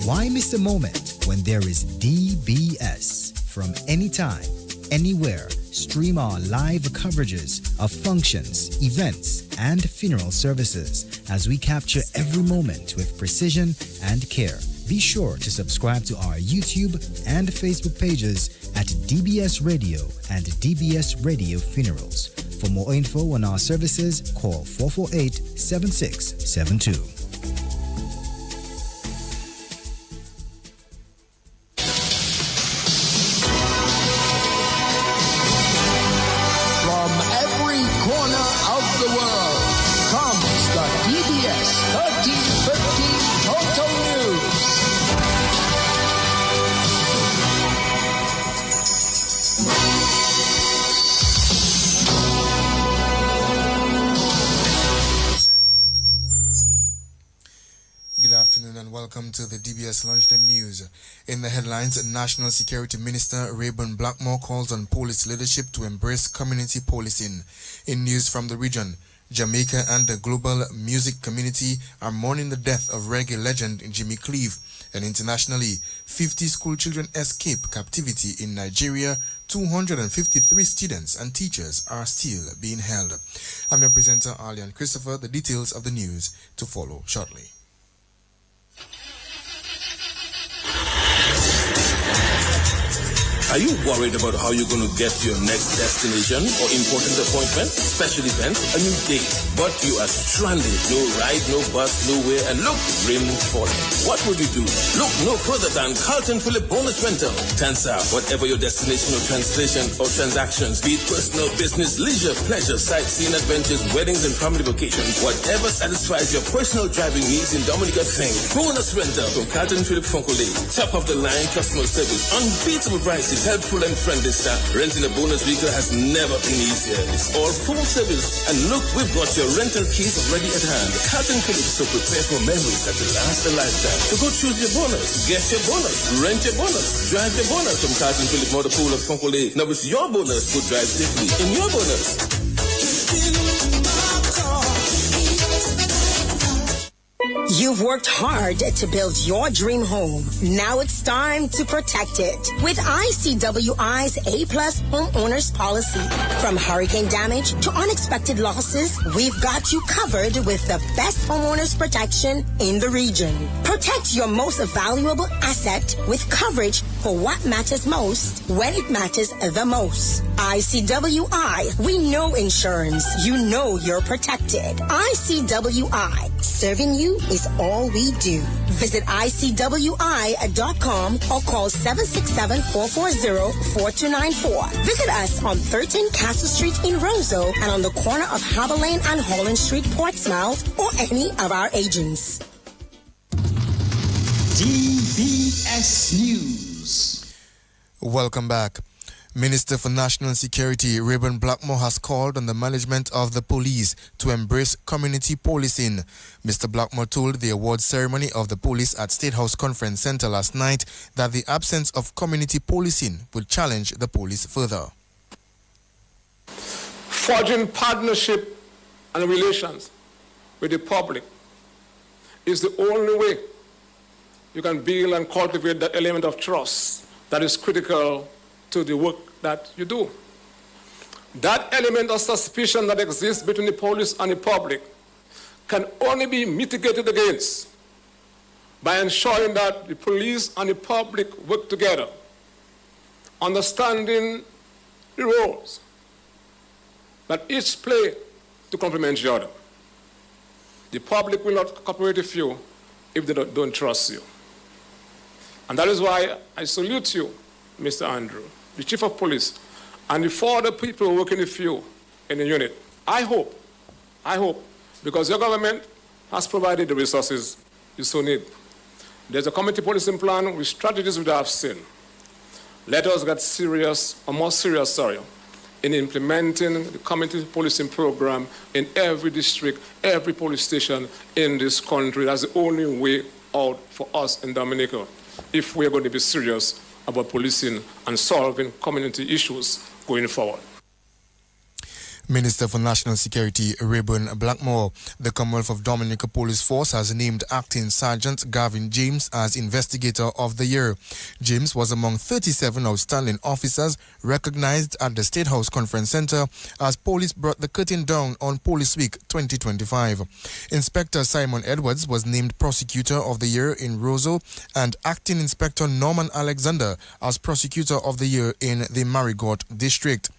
Why miss a moment when there is DBS? From anytime, anywhere, stream our live coverages of functions, events, and funeral services as we capture every moment with precision and care. Be sure to subscribe to our YouTube and Facebook pages at DBS Radio and DBS Radio Funerals. For more info on our services, call 448-7672. Welcome to the DBS Lunchtime News. In the headlines, National Security Minister Rayburn Blackmore calls on police leadership to embrace community policing. In news from the region, Jamaica and the global music community are mourning the death of reggae legend Jimmy Cleave. And internationally, 50 school children escape captivity in Nigeria. 253 students and teachers are still being held. I'm your presenter, Arlian Christopher. The details of the news to follow shortly. Are you worried about how you're going to get to your next destination or important appointment, special event, a new date, but you are stranded? No ride, no bus, nowhere, and look, rain falling. What would you do? Look no further than Carlton Phillip Bonus Rental. Tansa, whatever your destination or translation or transactions, be it personal, business, leisure, pleasure, sightseeing, adventures, weddings, and family vacations, whatever satisfies your personal driving needs in Dominica, think Bonus Rental from Carlton Phillip Fonkole. Top of the line customer service, unbeatable prices, helpful and friendly staff. Renting a bonus vehicle has never been easier. It's all full service. And look, we've got your rental keys ready at hand. Carlton Phillips, so prepare for memories that will last a lifetime. So go choose your bonus, get your bonus, rent your bonus, drive your bonus from Carlton Phillips Motor Pool of Fonkole. Now it's your bonus. Go drive safely in your bonus. You've worked hard to build your dream home. Now it's time to protect it with ICWI's A-Plus Homeowners Policy. From hurricane damage to unexpected losses, we've got you covered with the best homeowners protection in the region. Protect your most valuable asset with coverage for what matters most when it matters the most. ICWI, we know insurance. You know you're protected. ICWI, serving you is all we do. Visit ICWI.com or call 767-440-4294. Visit us on 13 Castle Street in Roseau and on the corner of Harbour Lane and Holland Street, Portsmouth, or any of our agents. DBS News. Welcome back. Minister for National Security Rayburn Blackmore has called on the management of the police to embrace community policing. Mr. Blackmore told the award ceremony of the police at State House Conference Center last night that the absence of community policing will challenge the police further. Forging partnership and relations with the public is the only way you can build and cultivate that element of trust that is critical to the work that you do. That element of suspicion that exists between the police and the public can only be mitigated against by ensuring that the police and the public work together, understanding the roles that each play to complement each other. The public will not cooperate with you if they don't trust you. And that is why I salute you, Mr. Andrew, the Chief of Police, and the 4 other people working with you in the unit. I hope, because your government has provided the resources you so need. There's a community policing plan with strategies we have seen. Let us get more serious, in implementing the community policing program in every district, every police station in this country. That's the only way out for us in Dominica if we're going to be serious about policing and solving community issues going forward. Minister for National Security Rayburn Blackmore. The Commonwealth of Dominica Police Force has named Acting Sergeant Gavin James as Investigator of the Year. James was among 37 outstanding officers recognized at the State House Conference Center as police brought the curtain down on Police Week 2025. Inspector Simon Edwards was named Prosecutor of the Year in Roseau, and Acting Inspector Norman Alexander as Prosecutor of the Year in the Marigot District.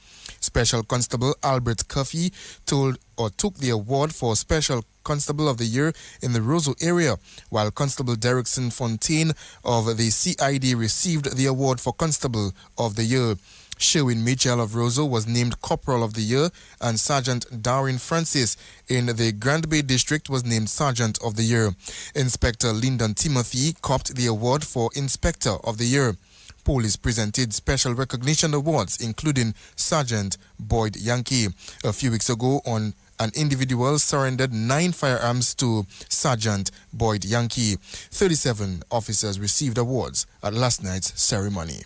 Special Constable Albert Cuffey took the award for Special Constable of the Year in the Roseau area, while Constable Derrickson Fontaine of the CID received the award for Constable of the Year. Sherwin Mitchell of Roseau was named Corporal of the Year, and Sergeant Darwin Francis in the Grand Bay District was named Sergeant of the Year. Inspector Lyndon Timothy copped the award for Inspector of the Year. Police presented special recognition awards, including Sergeant Boyd Yankee. A few weeks ago, an individual surrendered 9 firearms to Sergeant Boyd Yankee. 37 officers received awards at last night's ceremony.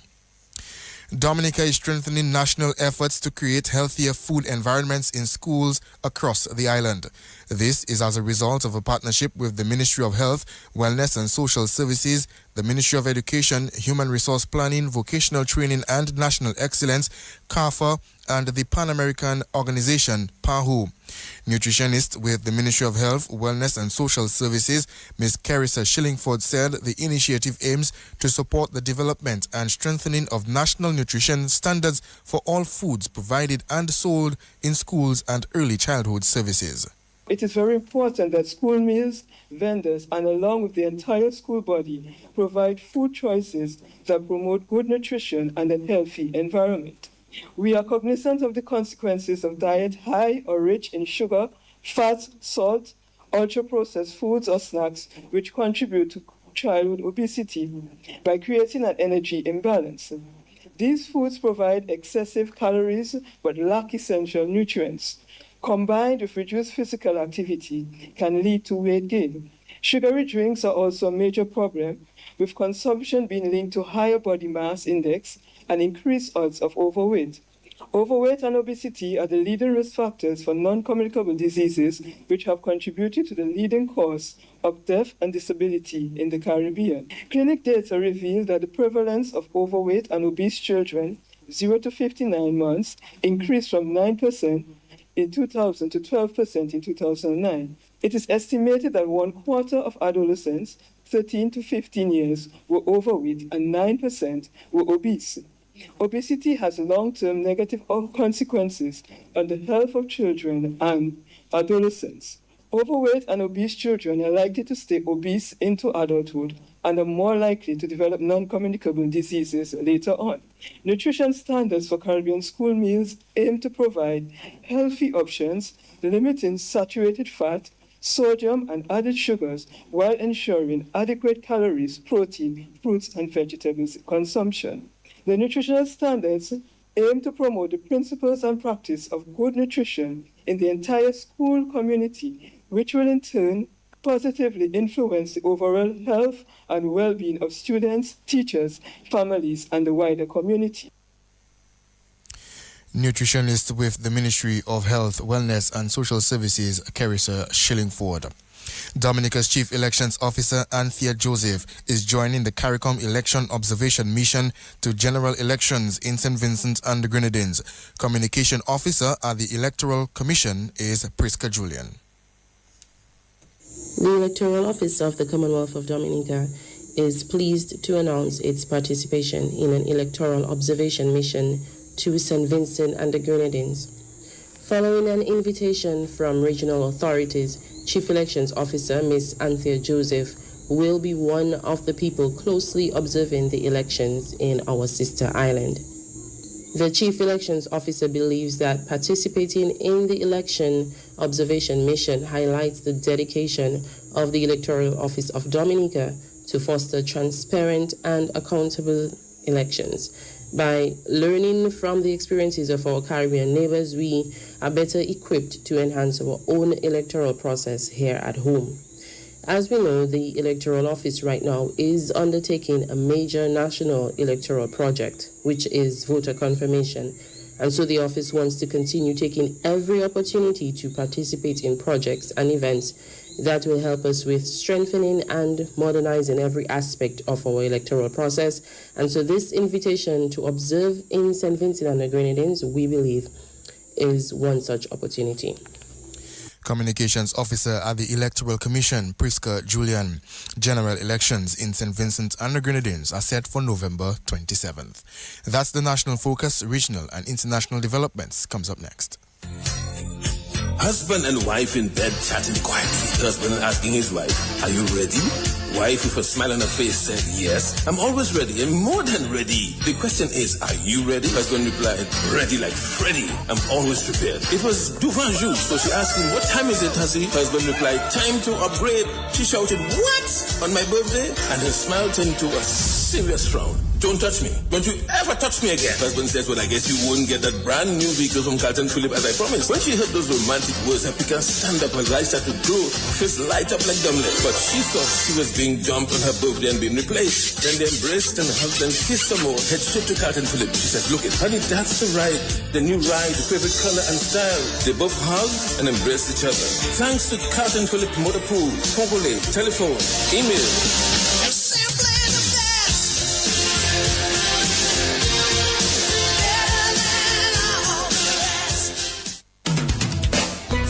Dominica is strengthening national efforts to create healthier food environments in schools across the island. This is as a result of a partnership with the Ministry of Health, Wellness and Social Services, the Ministry of Education, Human Resource Planning, Vocational Training and National Excellence, CARFA, and the Pan-American Organization, PAHO. Nutritionist with the Ministry of Health, Wellness and Social Services, Ms. Carissa Shillingford, said the initiative aims to support the development and strengthening of national nutrition standards for all foods provided and sold in schools and early childhood services. It is very important that school meals, vendors, and along with the entire school body, provide food choices that promote good nutrition and a healthy environment. We are cognizant of the consequences of diet high or rich in sugar, fat, salt, ultra-processed foods or snacks, which contribute to childhood obesity by creating an energy imbalance. These foods provide excessive calories but lack essential nutrients. Combined with reduced physical activity, can lead to weight gain. Sugary drinks are also a major problem, with consumption being linked to higher body mass index and increased odds of overweight. Overweight and obesity are the leading risk factors for non-communicable diseases, which have contributed to the leading cause of death and disability in the Caribbean. Clinic data reveal that the prevalence of overweight and obese children 0 to 59 months increased from 9% in 2000 to 12% in 2009. It is estimated that 1/4 of adolescents 13 to 15 years were overweight and 9% were obese. Obesity has long-term negative consequences on the health of children and adolescents. Overweight and obese children are likely to stay obese into adulthood and are more likely to develop non-communicable diseases later on. Nutrition standards for Caribbean school meals aim to provide healthy options, limiting saturated fat, sodium, and added sugars while ensuring adequate calories, protein, fruits, and vegetables consumption. The nutritional standards aim to promote the principles and practice of good nutrition in the entire school community, which will in turn positively influence the overall health and well-being of students, teachers, families, and the wider community. Nutritionist with the Ministry of Health, Wellness and Social Services, Carissa Shillingford. Dominica's Chief Elections Officer, Anthea Joseph, is joining the CARICOM Election Observation Mission to general elections in St. Vincent and the Grenadines. Communication Officer at the Electoral Commission is Priska Julian. The Electoral Office of the Commonwealth of Dominica is pleased to announce its participation in an electoral observation mission to St. Vincent and the Grenadines. Following an invitation from regional authorities, Chief Elections Officer Ms. Anthea Joseph will be one of the people closely observing the elections in our sister island. The Chief Elections Officer believes that participating in the election observation mission highlights the dedication of the Electoral Office of Dominica to foster transparent and accountable elections. By learning from the experiences of our Caribbean neighbors, we are better equipped to enhance our own electoral process here at home. As we know, the Electoral Office right now is undertaking a major national electoral project, which is voter confirmation, And so the office wants to continue taking every opportunity to participate in projects and events that will help us with strengthening and modernizing every aspect of our electoral process. And so this invitation to observe in St. Vincent and the Grenadines, we believe, is one such opportunity. Communications Officer at the Electoral Commission, Priska Julian. General elections in St. Vincent and the Grenadines are set for November 27th. That's the national focus. Regional and international developments comes up next. Husband and wife in bed chatting quietly. Husband asking his wife, "Are you ready?" Wife with a smile on her face said, "Yes, I'm always ready and more than ready." The question is, are you ready? Husband replied, "Ready like Freddy. I'm always prepared." It was devant jour, so she asked him, "What time is it, hussy?" Husband replied, "Time to upgrade." She shouted, "What? On my birthday?" And her smile turned to a serious frown. "Don't touch me. Don't you ever touch me again." Husband says, "Well, I guess you won't get that brand new vehicle from Carlton Phillip as I promised." When she heard those romantic words, her picker stand up, her eyes started to glow, face light up like dumblet. But she thought she was being dumped on her birthday and being replaced. Then they embraced and hugged and kissed some more. Head straight to Carlton Phillip. She says, "Look it, honey, that's the ride. The new ride, the favorite color and style." They both hugged and embraced each other. Thanks to Carlton Phillip Motor Pool, Fogole, telephone, email.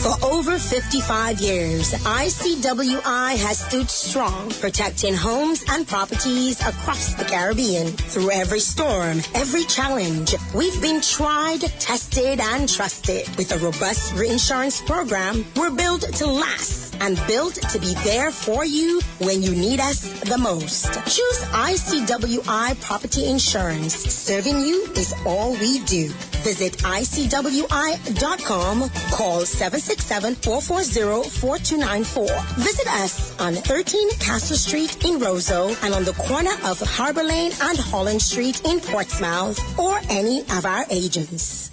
For over 55 years, ICWI has stood strong, protecting homes and properties across the Caribbean. Through every storm, every challenge, we've been tried, tested, and trusted. With a robust reinsurance program, we're built to last and built to be there for you when you need us the most. Choose ICWI Property Insurance. Serving you is all we do. Visit ICWI.com. Call 767-440-4294. Visit us on 13 Castle Street in Roseau and on the corner of Harbor Lane and Holland Street in Portsmouth, or any of our agents.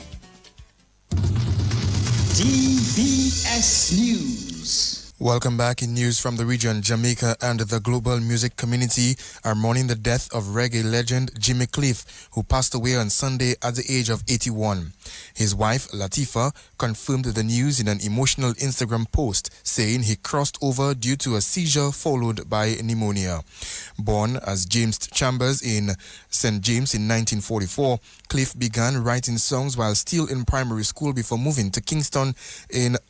DBS News. Welcome back. In news from the region, Jamaica and the global music community are mourning the death of reggae legend Jimmy Cliff, who passed away on Sunday at the age of 81. His wife, Latifah, confirmed the news in an emotional Instagram post, saying he crossed over due to a seizure followed by pneumonia. Born as James Chambers in St. James in 1944, Cliff began writing songs while still in primary school before moving to Kingston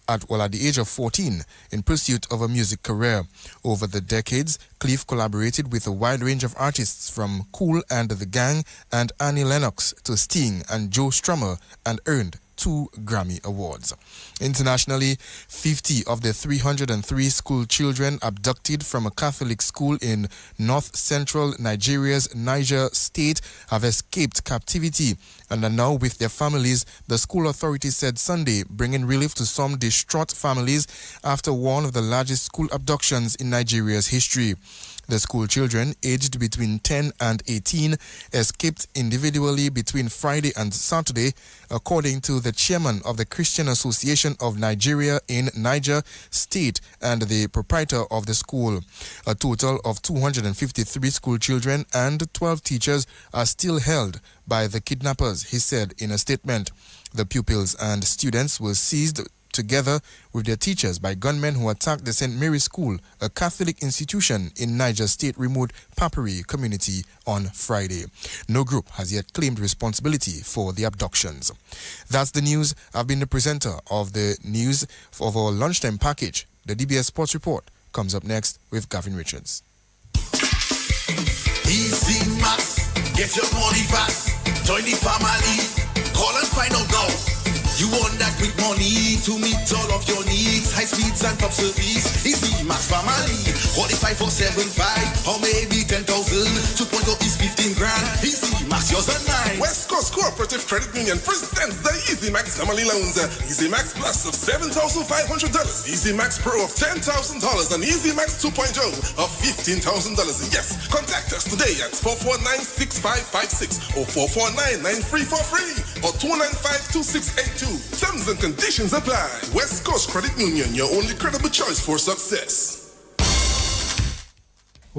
at the age of 14 in pursuit of a music career. Over the decades, Cliff collaborated with a wide range of artists from Kool and the Gang and Annie Lennox to Sting and Joe Strummer, and earned 2 Grammy Awards. Internationally, 50 of the 303 school children abducted from a Catholic school in north-central Nigeria's Niger State have escaped captivity and are now with their families, the school authorities said Sunday, bringing relief to some distraught families after one of the largest school abductions in Nigeria's history. The school children, aged between 10 and 18, escaped individually between Friday and Saturday, according to the chairman of the Christian Association of Nigeria in Niger State and the proprietor of the school. A total of 253 school children and 12 teachers are still held by the kidnappers, he said in a statement. The pupils and students were seized together with their teachers by gunmen who attacked the St. Mary's School, a Catholic institution in Niger State remote Papiri community on Friday. No group has yet claimed responsibility for the abductions. That's the news. I've been the presenter of the news of our lunchtime package. The DBS Sports Report comes up next with Gavin Richards. Easy Max, get your money fast. Join the family. Call and find out now. You want that quick money to meet all of your needs. High speeds and top service. Easy Max Family. Qualify for 7.5 or maybe 10,000. 2.0 is 15 grand. Easy Max, yours and mine. West Coast Cooperative Credit Union presents the Easy Max Family Loans. Easy Max Plus of $7,500. Easy Max Pro of $10,000 and Easy Max 2.0 of $15,000. Yes, contact us today at 449-6556 or 449-9343 or 295-2682. Terms and conditions apply. West Coast Credit Union, your only credible choice for success.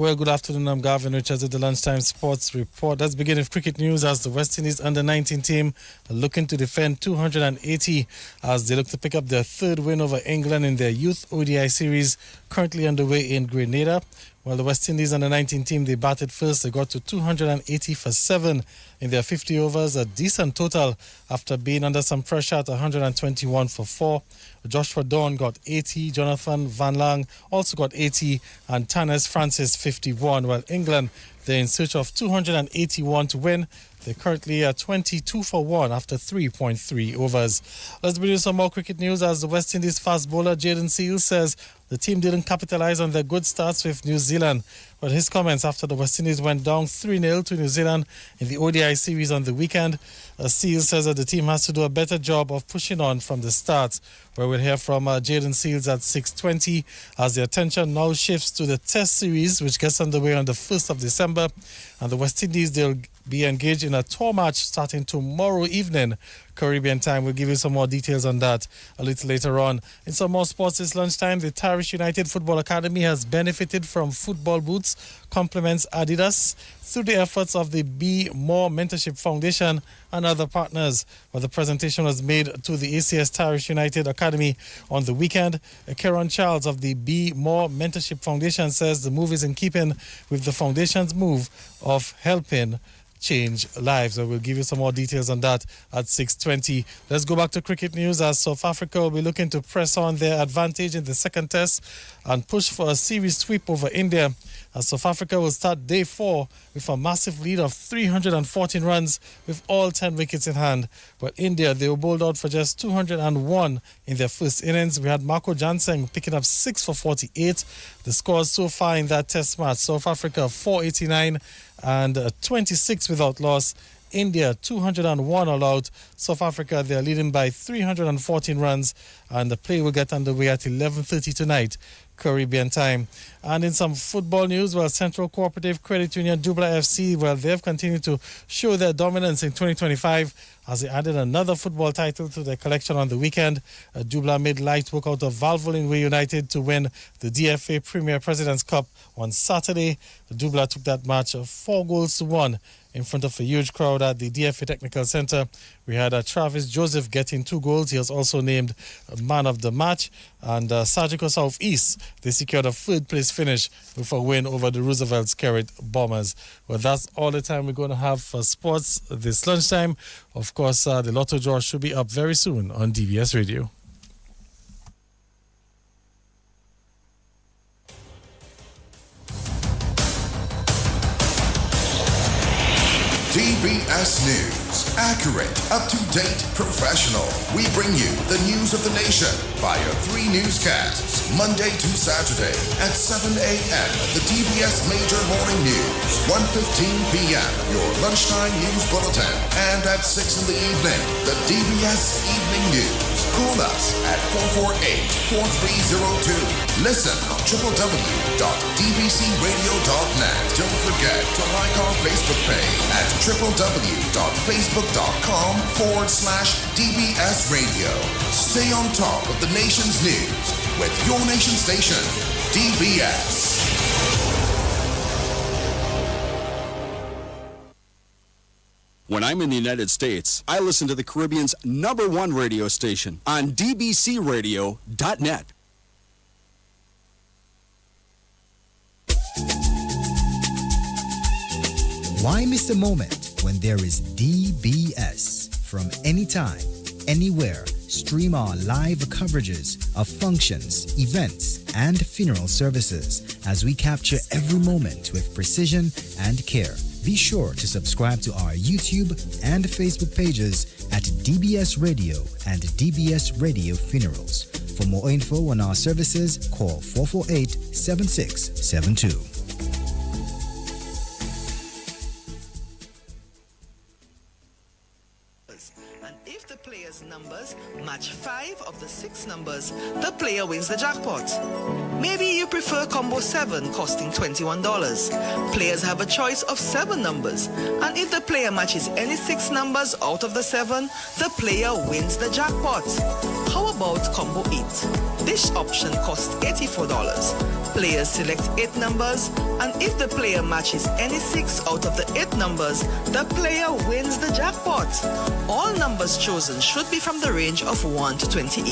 Well, good afternoon. I'm Gavin Richards with the Lunchtime Sports Report. Let's begin with cricket news as the West Indies under-19 team are looking to defend 280 as they look to pick up their third win over England in their Youth ODI series currently underway in Grenada. While the West Indies under-19 team, they batted first. They got to 280 for 7 in their 50 overs, a decent total after being under some pressure at 121 for 4. Joshua Dawn got 80, Jonathan Van Lang also got 80, and Tanis Francis 51. While England, they're in search of 281 to win. They're currently at 22 for 1 after 3.3 overs. Let's bring you some more cricket news as the West Indies fast bowler Jaden Seales says the team didn't capitalize on their good starts with New Zealand. But his comments after the West Indies went down 3-0 to New Zealand in the ODI series on the weekend. Seales says that the team has to do a better job of pushing on from the start. Where we'll hear from Jaden Seales at 6:20 as the attention now shifts to the Test series, which gets underway on the 1st of December. And the West Indies, they'll be engaged in a tour match starting tomorrow evening, Caribbean time. We'll give you some more details on that a little later on. In some more sports this lunchtime, the Tarish United Football Academy has benefited from football boots, compliments Adidas, through the efforts of the Be More Mentorship Foundation and other partners. Well, the presentation was made to the ACS Tarish United Academy on the weekend. Karen Charles of the Be More Mentorship Foundation says the move is in keeping with the foundation's move of helping change lives. I will give you some more details on that at 6:20. Let's go back to cricket news as South Africa will be looking to press on their advantage in the second test and push for a series sweep over India. As South Africa will start day 4 with a massive lead of 314 runs with all 10 wickets in hand. But India, they were bowled out for just 201 in their first innings. We had Marco Jansen picking up 6 for 48. The scores so far in that test match: South Africa 489 and 26 without loss. India 201 all out. South Africa, they're leading by 314 runs, and the play will get underway at 11:30 tonight, Caribbean time. And in some football news, well, Central Cooperative Credit Union Dubla FC, well, they've continued to show their dominance in 2025 as they added another football title to their collection on the weekend. Dubla made light work out of Valvoline Way United to win the DFA Premier President's Cup on Saturday. Dubla took that match 4-1 in front of a huge crowd at the DFA Technical Center. We had Travis Joseph getting 2 goals. He was also named man of the match. And Surgical South East, they secured a third-place finish with a win over the Roosevelt Skerrit Bombers. Well, that's all the time we're going to have for sports this lunchtime. Of course, the Lotto draw should be up very soon on DBS Radio. DBS News. Accurate, up-to-date, professional. We bring you the news of the nation via 3 newscasts, Monday to Saturday at 7 a.m. The DBS Major Morning News, 1:15 p.m. Your lunchtime news bulletin, and at 6 in the evening, the DBS Evening News. Call us at 448-4302. Listen on www.dbcradio.net. Don't forget to like our Facebook page at www.facebook.com/DBS Radio. Stay on top of the nation's news with your nation station, DBS. When I'm in the United States, I listen to the Caribbean's #1 radio station on dbcradio.net. Why miss a moment when there is DBS? From anytime, anywhere, stream our live coverages of functions, events, and funeral services as we capture every moment with precision and care. Be sure to subscribe to our YouTube and Facebook pages at DBS Radio and DBS Radio Funerals. For more info on our services, call 448-7672. Numbers match 5 of the 6 numbers, the player wins the jackpot. Maybe you prefer combo 7 costing $21. Players have a choice of 7 numbers, and if the player matches any 6 numbers out of the 7, the player wins the jackpot. How about Combo 8? This option costs $84. Players select 8 numbers, and if the player matches any 6 out of the 8 numbers, the player wins the jackpot. All numbers chosen should be from the range of 1 to 28.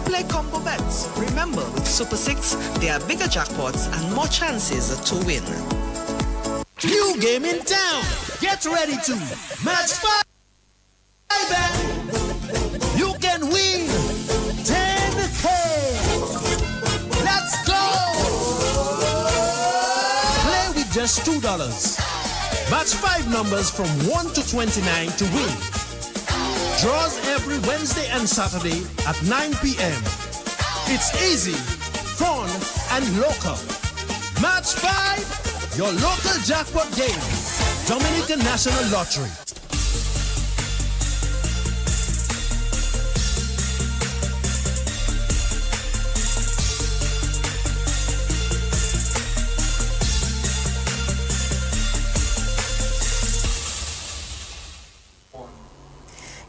Play combo bets. Remember, with Super 6, there are bigger jackpots and more chances to win. New game in town. Get ready to match 5. You can win 10K. Let's go. Play with just $2. Match 5 numbers from 1 to 29 to win. Draws every Wednesday and Saturday at 9 p.m. It's easy, fun, and local. Match 5, your local jackpot game. Dominican National Lottery.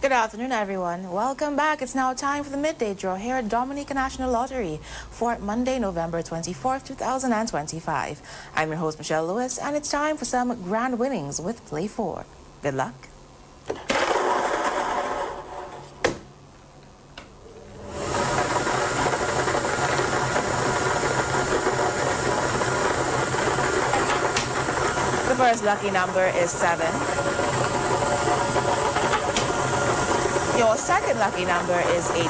Good afternoon, everyone. Welcome back. It's now time for the midday draw here at Dominican National Lottery for Monday, November 24th, 2025. I'm your host, Michelle Lewis, and it's time for some grand winnings with Play 4. Good luck. The first lucky number is 7. Your second lucky number is 18.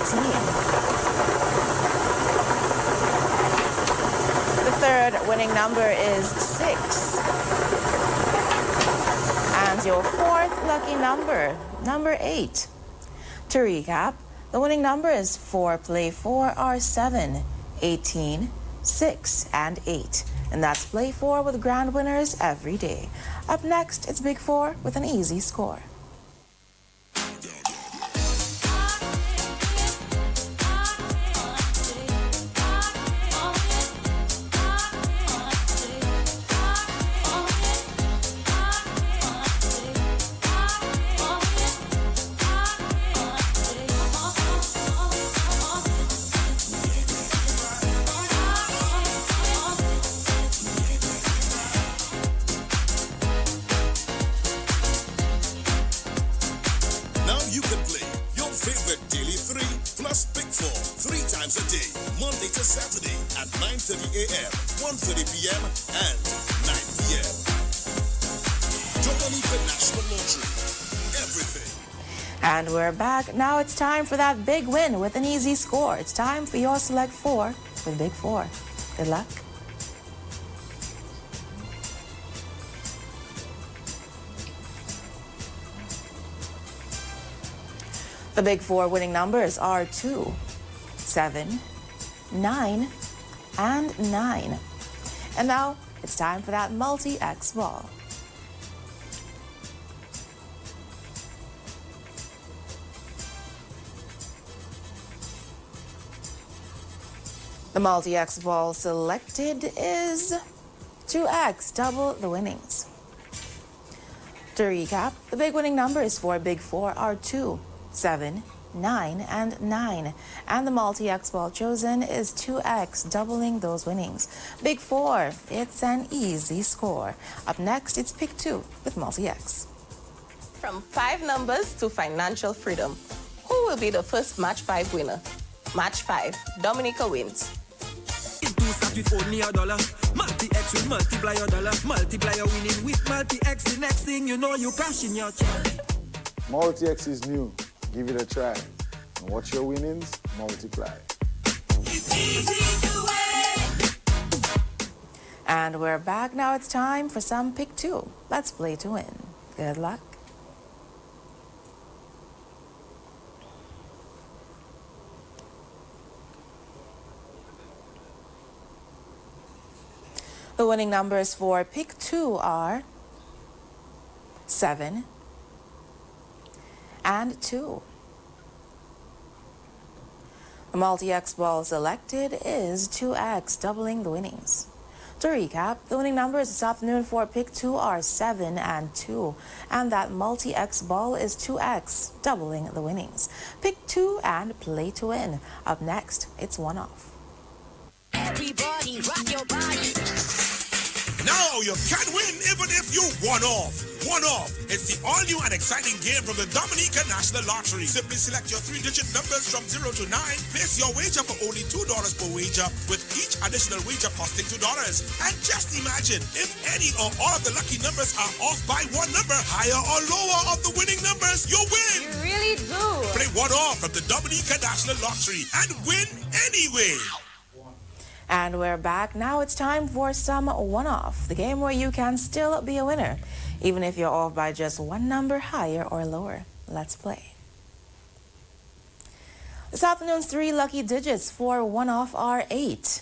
The third winning number is 6. And your fourth lucky number, number 8. To recap, the winning numbers for Play 4 are 7, 18, 6, and 8. And that's Play 4 with grand winners every day. Up next, it's Big 4 with an easy score. a.m., 1:30 p.m., and 9 p.m. Dominican National Lottery. Everything. And we're back. Now it's time for that big win with an easy score. It's time for your Select 4 with Big 4. Good luck. The Big 4 winning numbers are 2, 7, 9, and 9. And now it's time for that multi-X ball. The multi-X ball selected is 2X, double the winnings. To recap, the big winning numbers for Big 4 are 2, 7, 9, and 9. And the multi-X ball chosen is 2X, doubling those winnings. Big 4, it's an easy score. Up next, it's Pick 2 with multi-X. From 5 numbers to financial freedom, who will be the first Match 5 winner? Match 5, Dominica wins. Start with only $1. Multi-X will multiply your dollar. Multiply your winning with multi-X. The next thing you know, you cash in your check. Multi-X is new. Give it a try. And watch your winnings multiply. It's easy to win. And we're back. Now it's time for some Pick 2. Let's play to win. Good luck. The winning numbers for Pick 2 are 7 and 2. The multi-X ball selected is 2X, doubling the winnings. To recap, the winning numbers this afternoon for Pick 2 are 7 and 2, and that multi-X ball is 2X, doubling the winnings. Pick 2 and play to win. Up next, it's One Off. Everybody rock your body. Now you can win even if you one off. One Off. It's the all-new and exciting game from the Dominica National Lottery. Simply select your 3-digit numbers from 0 to 9. Place your wager for only $2 per wager, with each additional wager costing $2. And just imagine, if any or all of the lucky numbers are off by one number, higher or lower of the winning numbers, you win. You really do. Play One Off from the Dominica National Lottery and win anyway. And we're back. Now it's time for some One Off, the game where you can still be a winner, even if you're off by just one number higher or lower. Let's play. This afternoon's 3 lucky digits for One Off are 8,